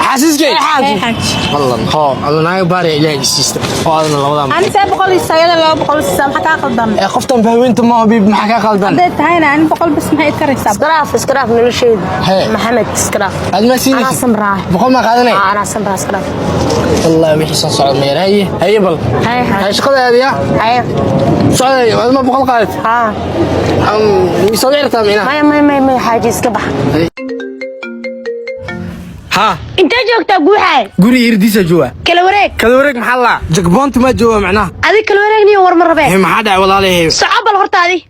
حاسس كي حاج والله ها أنا باري إلهي السيستم هذا الله أنا سأ بقول السيدة لو بقول السام حكا قلدم قفتم فهمت ما بيب محكا قلدم بديت هاينا أنا بقول بس ما يتكرر اسكراف من الشيء محمد اسكراف هذا ما سيني أنا سمراء بقول ما قادني أنا سمراء اسكراف والله ما يحسن صعود مير هي بل هاي شغل هذه هاي صعود هذا ما بقول قادت يسوي رتام هنا ما حاجة اسكبح ها أنت جوكتا جوحي قولي يرديس جوا كلا ورق محلا جكبونت ما جوا معناه هذه كلا ورقني ور مرة بيه هي ما حدا والله عليه صعب الهرطة هذه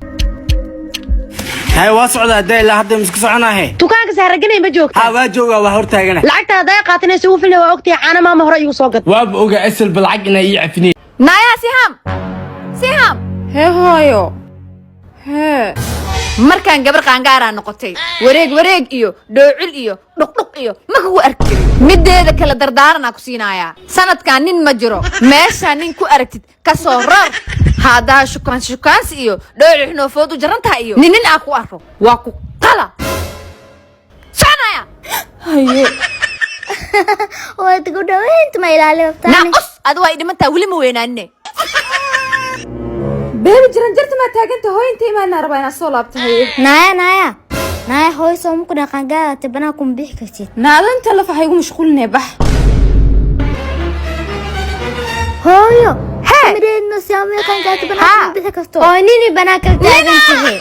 هاي واسعد هدا إلا هدا مسك صعنا هي تكانك سهرجني بجوكتا ها واجوا وهرتها جنا لعقت هذا قاتنا سوف اللي وقتي أنا ما مهرة يوصلت واب أوجا أسل بالعجنة يعفني نايا سهام هي هايو هي markaan gabar qaangaara noqotay wareeg iyo dhoocil iyo dhuqdhuq iyo ma kugu arkin mideeda kala dardaarana ku siinaya sanadkan nin ma jiro meesha nin ku aragtid ka soo rar hada shukaansi iyo dhoocil noofoodu jaranta iyo nin aan ku arko waa ku qala sanaya haye waad ku dhaweynta ma ilaaliyo naaqos adu way dhimantaa wali ma weynaanne بيبي جرنجرت ما تاجنت هوي انتي ما نربى انا صلبت هي نايا هوي سو ممكن قنقا تبناكم بيحكتي نادن انت اللي فحيقو مشغول نبح هويو مريد نسيامي قنقا تبناكم بيحكتو نيني بناك تاجنتي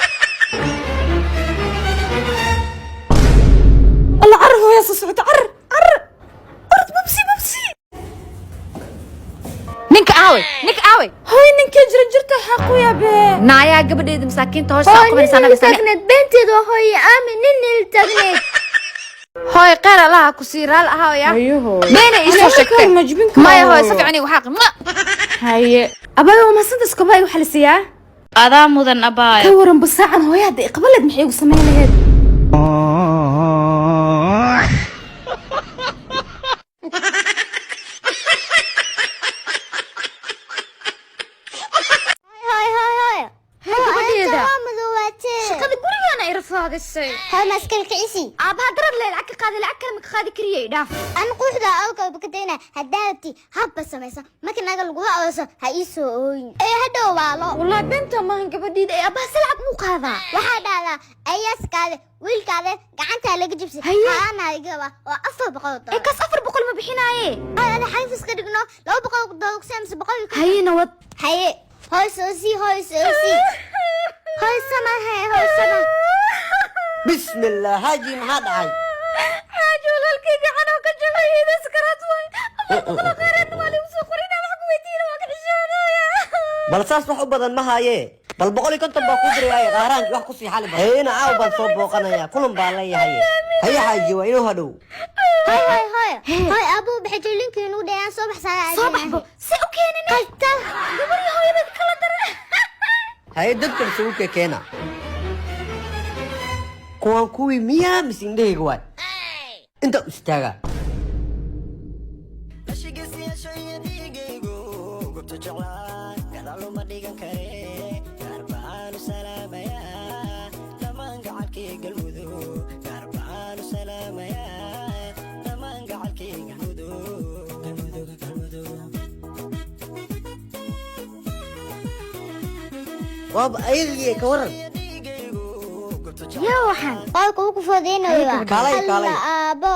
الله عرف يا صوت عر ببسي ninka aawe هوي نك جرنجرت حقو يا بي naaya gabadheeda masaakiinta hoos soo qabanaysa naga sana تاجنت بنتي هوي آمن نيني تاجنت hooy qeer allaha ku siiraal ahaya ايوه beena isoo sheegtay مجبن maya hooy safiicani waxa qima هاي أبايا وما صدق سكوباي وحلسيا adaa mudan abaay كورن بالساعة هوي هذا قبلت محي وسمين هاد shaqada gurigaana ay rafaadisay هاي ماسك الكيسي aabaha darad leh lacag ka qaadi lacag kale ma ka qaadi kariyay dhaaf أنا قوحدة أوكا بكتينا هداتي هبا سميسا ما كنا نقول لغة أوسا هايسو أوين إيه هدو والو والله benta maahan gabadhiida ay aabaha si lacag muu qaadaa waxaa dhahdaa ayaaskaada wiilkaada gacantaa laga jibsi haana igaba oo 400 ee kas 400 ma bixinaaye ana xayfis ka dhigno 200 doogsaamsi 100 haye nabad haye hoy soosi hoy sama بسم الله هاجي ما هذا هاي حاجه walaalkay gacan oo ka jabay iskaraad way ama qaran wali soo qorina wax ku weydiina waa ka xishoonaya بل ساس wax u badan ma haaye bal 150 baa ku diray qaaraan wax ku sii xalib heena aaw baan soo booqanaya kulan baa leeyahay haye xaaji waa inuu hadhow hoy abu baxjoolinka inuu dhayaan soo baxsaya soo baxbo si u keenin qasta gabar hooyada kala daray haye dadkan soo keena kuwan kuwii miyaa misindheega waay inta istaaga waaba ayadii ka waran يا وحن قالك وقف فاضيين ولا كالي أبو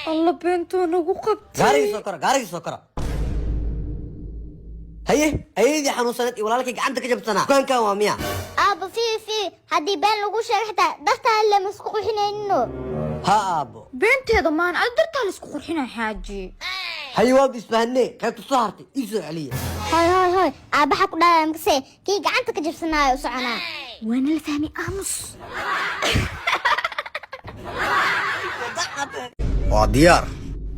الله بنتو نقو قبت gaarigii soo kara haye ayadii xanuunsanad wala halkii gacanta ka jabtana dukaankan waa miya أبو في هدي بين لو شيء حتى ضغط اللي مسكو حنينو ha aabo beenteeda maan ad dartaa la isku qurxinaa xaaji haye waa bisbahanee qaybta soo hartay ii soo celiya هاي أبو حق ده مكسي كي قعنت كجيب سناي وسعنا waana la fahmay aamus waa diyaar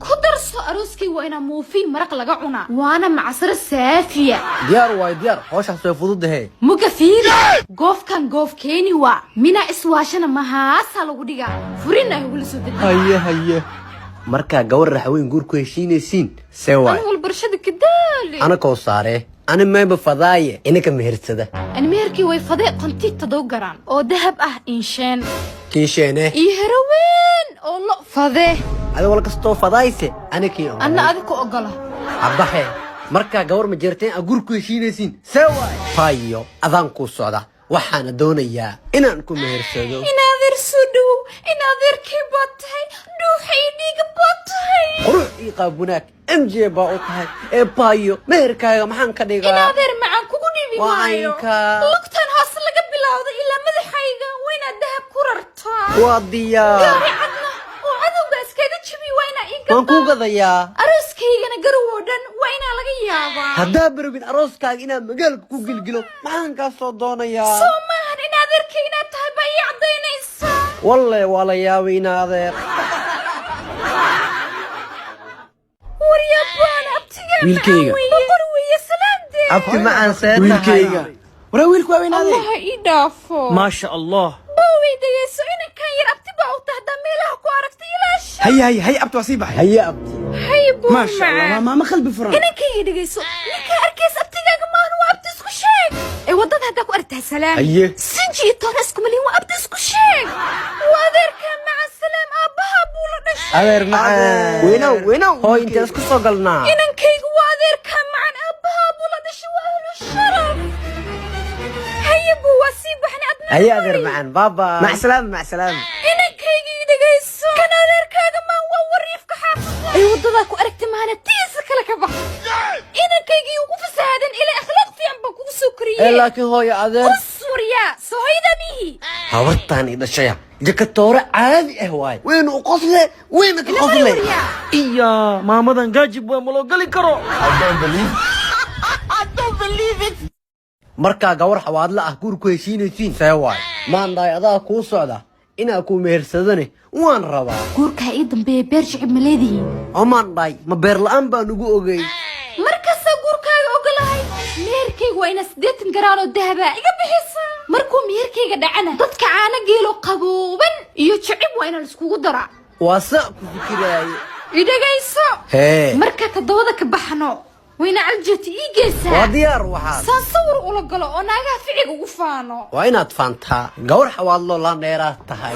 ku darso arooskii waa inaa muufi maraq laga cunaa waana macsaro saafiya diyaar waay diyaar hawshaas way fududahay muga fiiri goofkan goof keeni waa mina iswaashana mahaasa lagu dhigaa furin ay ugu soo degay haye marka gawar raxweyn guur ku heshiinaysiin see waay wal barshada kadaali ana koo saare ana meeba fadaaye inaka mehersada ani meherkii way fadee qonti tadoo garaan oo dahab ah insheen kiisheene iyo haraweyn oo lo fadee هذا ولا كستو فضايسه انا كيو أنا أديك أقله عبخي marka gawar ma jirteen agur ku heshiinaysiin sawaay fayo adan ku socda waxaan doonayaa inaan ku mehersado inaad irsudu inaad irkii batay dhuuxay dhiga batay quruxii qaabunaak mj ba u tahay ee fayo meherkaaga maxaan ka dhigaa inaad ir macaan kugu dhibi maayo lugtan hoos laga bilowday ilaa madaxayga wayna dahab ku rartaa waa diyaar gaari cadna oo cadowga iskaga jabi wayna iga waan ku gadayaa arooskaygana garow dhan wayna laga yaabaa haddaa barabin arooskaaga inaan magaalka ku gilgilo maxaan ka soo doonayaa soomaan inaad irkii inaad tahay bay cadaynaysaa wallahi waa la yaabay inaadeer waryabaan abtigaa wiilkayga boqor weeye salaamdee abti macaan seetahay wiilkayga waraa wiilku waa weynaaday allaha ii dhaafo maasha allah bawey dhegeyso inankan yar abti baa u tahdaa meelaha ku aragtay ilaasha hay abti waa sii baxay haye abti hay buu maasha allah waa maama qalbi furan inankayga dhegeyso ninkaa arkays abtigaaga maan waa abti isku sheeg ee waddada haddaa ku aragtahay salaam haye sinji iyo toona isku malin waa abti isku sheeg waa adeerkaa maca salaam aabbaha buu la dhashay adeer macaan weynow hooy inta isku soo galnaa inankaygu waa adeerkaa macan aabbaha buu la dhashay waa ahlu sharaf haye buu waa sii baxnay adna haye adeer macaan baaba mac salaam inankaygii dhegeyso kan adeerkaaga maan waa wariifka xaafada ay waddadaa ku aragtay maana tiisa kale ka bax inankaygii ugu fasaadan ilaa akhlaaq fiican baa kugu soo koriyey laakiin hooyo adeer surya soohayda mihi habartaan i dhashaya jakatoore caadi ah waay weynu u qosle weyna ka qosle iya maamadan gaajib waa ma loo gali karo markaa gawar xawaadla ah guur ku heshiinaysiin see waay maandaay adaa kuu socda inaa ku mehersadane waan rabaa guurkaa ii dambeeya beer shicib ma leedihiin oo maandhaay ma beer la'aan baan ugu ogey markaasaa guurkaaga ogolahay meherkayga waa inaa 80 garaan oo dahabaa iga bixisa markuu meherkayga dhacana dadka caano geelo qabooban iyo jicib waa inaan iskugu dara waa saa ku fikiraaye idhagayso hee marka toddobada ka baxno wayna caljati ii geysaa waa diyaar waxaad saan sawir ula galo oo naagaha ficiga ugu faano waa inaad faantaa gawar xawaadloo laan dheeraad tahay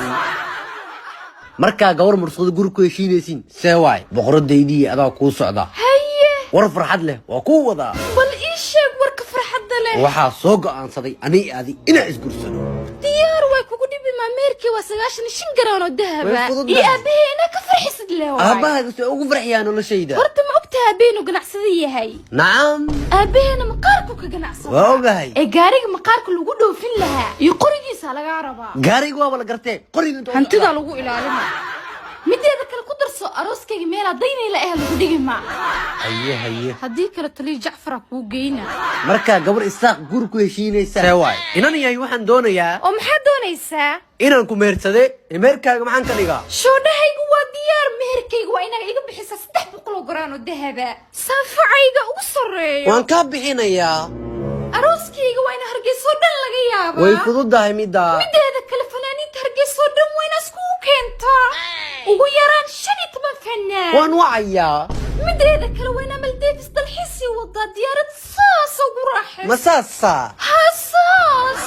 markaa gawar mursado guri ku heshiinaysiin see waay boqoradaydii adaa kuu socda haye war farxad leh waa kuu wadaa bal ii sheeg warka farxadda leh waxaa soo go'aansaday anii aadi inaan isgursano diyaar way kugu dhibi maa meherkii waa 95 garaan oo dahaba Way fudud iyo tahay. aabahee inaa ka farxisid leh waay aabbahaga see ugu farxiyaa noloshayda horta ma ogtahay aabaheen uu ganacsada yahay nacam aabaheena maqaarku ka ganacsada waa ogahay ee gaariga maqaarka lagu dhoofin lahaa iyo qorigiisa lagaa rabaa gaariga waaba la gartee qoriga inta hantidaa lagu ilaalina mideeda kale ku darso arooskayga meelaa daynayla ah lagu dhigi maa haye haddii kale taliya jacfara kuu geyna markaa gabar isaaq guri ku heshiinaysa see waay inan yahay waxaan doonayaa oo maxaad doonaysaa inaan ku mehersade meherkaaga maxaan ka dhigaa shoodhahaygu waa diyaar meherkayga waa inaga iga bixisa 300 garaan oo dahaba saafacayga ugu sarreeyo waan kaa bixinayaa arooskayga waa ina hargeysoo dhan laga yaabaa way fududahay middaa mideeda kale fanaaniinta hargeysoo dhan waa ina iskugu keentaa ugu yaraan 15 fanaan waan wacayaa mideeda kale waa ina maldeebis dalxiisii wadaa diyaarad saas ugu raaxay ma saasaa hasaas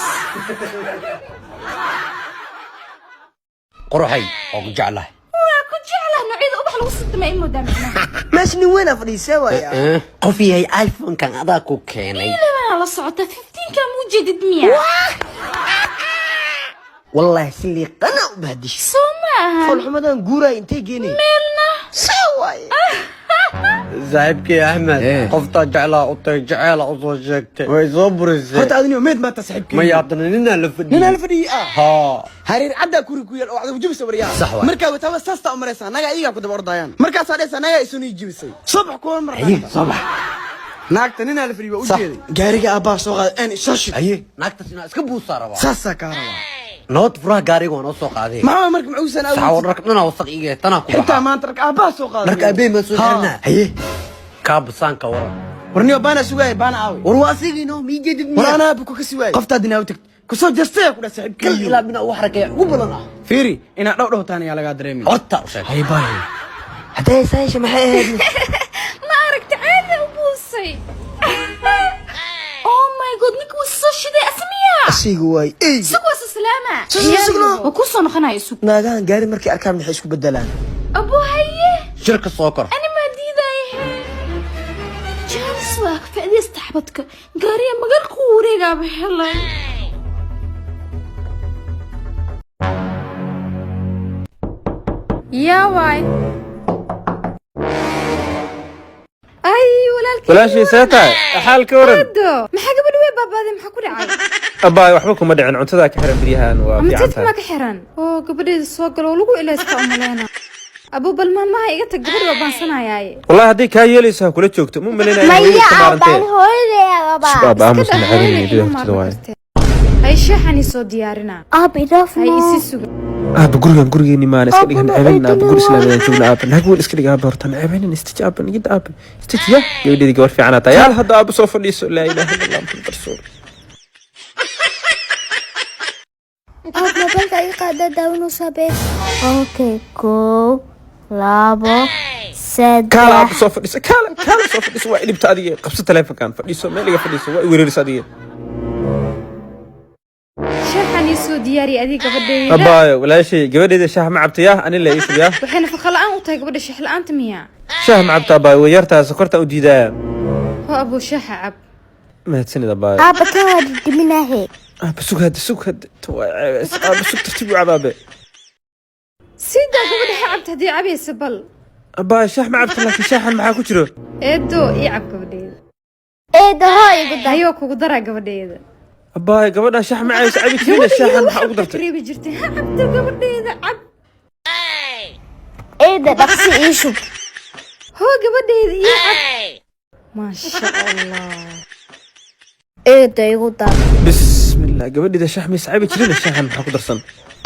quruxay oo ku jeclahay waa ku jeclaa noocyada ubax lagu sidamay moodaa macnaha meesha nin weyn fadhiisee waaya qof yahay iPhone-kan adaa ku keenay ilaa la socota 15 ka muu jeedid miya wallahi si liiqana u bahdish soo maaha falxumadan guuray intee geenay meelna sawaay saaxiibkii axmed qoftaa jeclaa u tahay jeceela u soo sheegtay way soo burisay horta adinio meed maanta saaxiibkii ma yaabtana ninaa la fadhiyay ninaa la fadhiyey haa hareer caddaa kuri ku yaal oo cadaw jibisa waryaa Sax waay. markaa wataaba saastaa u maraysaa nagaa iyagaa ku daba ordayaan markaasaa dhaysaa nagaa isuni jibisay subax kuwa mar sabax naagta ninaa la fadhiyey waa u jeeday gaariga aabbaha soo qaaday aan isoo shid aye naagtaas inaa iska buusaa rabaa saasaa kaa rabaa nabad furaha gaariga waa noo soo qaadee maxaa marka macuusan saxawo aawin dharka dhanaa wasaq iga tanaa ku xitaa baxaa maanta rag aabbaha soo qaaday dharka abeey ma soo xirnaa haye kaa busaanka wara warniyo baana sugaaya baana aawi war waa asigiino mii jeedid war miya anaa buku ka sii waayay qoftaa dinaa u tagtay kusoo jeestaya ku dhaa kal saaxiibkii ilaa bina wax rakeeya ugu badan ah fiiri inaad dhow dhowtaan ayaa lagaa dareemin horta u sheeg hay baay haddee saayisha maxay ahayd ma aragta caada u buusay oh my god ninka wuu soo shiday asmiya asiga waay ey isagu waa salaama Sugno. waa ku soo noqonaya isug naagahan gaari markay arkaan maxay isku bedelaan abo haye شركة السكر. أنا ما ديداي جالس واك فعلي استحبطك قارية مقال كوريقا بحلي يا واي ولا شيء ساتاي حالك ورد ما حاجة بالوي بابا هذا ما حكولي عاي أباي وحبكم مدعن عن تذاك حرم بريهان وفي أمتيت ما كحران قبل السوق لو لقوا إلى اسكا أملينا أبو بلمان ما هي قتك قبل وبان سنة ياي والله هديك هاي يلي سها كل شوكت مو ملينا ما يعبان هولي يا بابا بابا أمس من عيني دي تدواي هاي شحني سو ديارنا أبي رفنا هاي إسي سوق بقولي إني ما نسكت إن عيبنا بقول إسلامي نشوفنا أبن نقول إسكت جاب هرتان عيبنا نستجاب نجد أبن استجيا يودي دي في عنا تيال هذا أبو صوف اللي لا إله إلا الله محمد رسول أبنا بنت أي قادة داونو سبيس أوكي كو لابو سد كلا أبو صوف اللي كلا صوف اللي سوى اللي بتأذيه قبضة تلفة كان فليسو ما اللي فليسو ويريد صديه شحني سو دياري أدي قبل أباي ولا شيء قبل إذا شاه ما عبتياه أنا اللي يسويه وحين فخلا أن وطي قبل شح الآن تمية شاه ما عبت أباي ويرتها سكرتها وديدايا هو أبو شح عب ما تسند أباي أبا كان ودي منها هيك بسوق هاد بسوق ترتيب عبابي سيدا قبل عبت هدي عبي سبل أباي شاه ما عبت لكن شاحن معاه كتره إدو يعب قبل إيه ده هاي قدام هيوك وقدرة قبل أباي قبلنا شاه معاه سعيد فينا الشاحن ما قدرت تريبي جرتي عبت قبل عب إيه ده دقسي إيشو هو قبل يعب ما شاء الله إيه ده يقدر بسم الله قبل إذا شاه مسعيد فينا الشاحن ما قدرت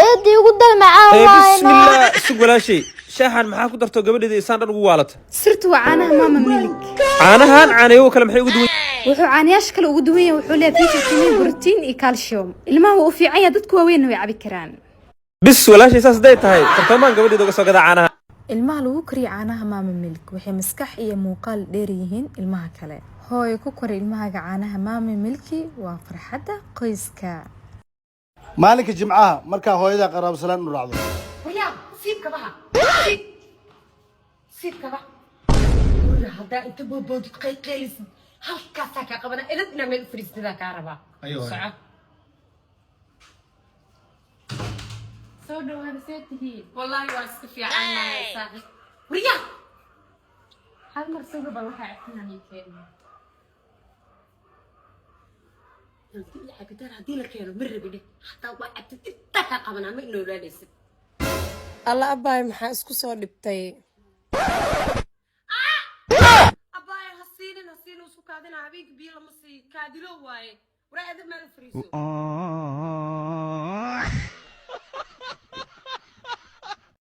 إيه ده يقدر معاه بسم الله سوق ولا شيء شاحن ما قدرته قبل إذا إنسان رجع والت صرت وعانها ماما ملك عانها يو كلام حيو قدوي wuxuu caanayaasha kale ugu duwan yahay wuxuu leeyahay fiitamiin borotiin iyo calcium ilmaha uu fiican yahay dadku waaweyn way cabi karaan bis walaashay saas day tahay tartamaan gabadheeda uga soo gada caanaha ilmaha lagu kariyo caanaha maama milk waxay maskax iyo muuqaal dheer yihiin ilmaha kale hooyo ku kori ilmahaga caanaha maama milki waa farxadda qoyska maalinka jimcaha markaa hooyada qaraabo salaan u raacdo ويا سيب كبها سيب كبها ولا هذا أنت بود قيلس هل كاسك قبنا إذا نعمل فريز ذا كهرباء أيوة ساعة صدق هذا سيته والله واسك في عنا ساعة وريا هل مرسوق بروح عتنا ميكين يا حبيبتي هدي لك يا مر بدي حتى وقت تتكا قبنا ما إنه لا ليس alla abaay maxaa isku soo dhibtay أباي هسين وسو كادنا عبيك بيلا مصي كادلو واي ورا هذا ما الفريزو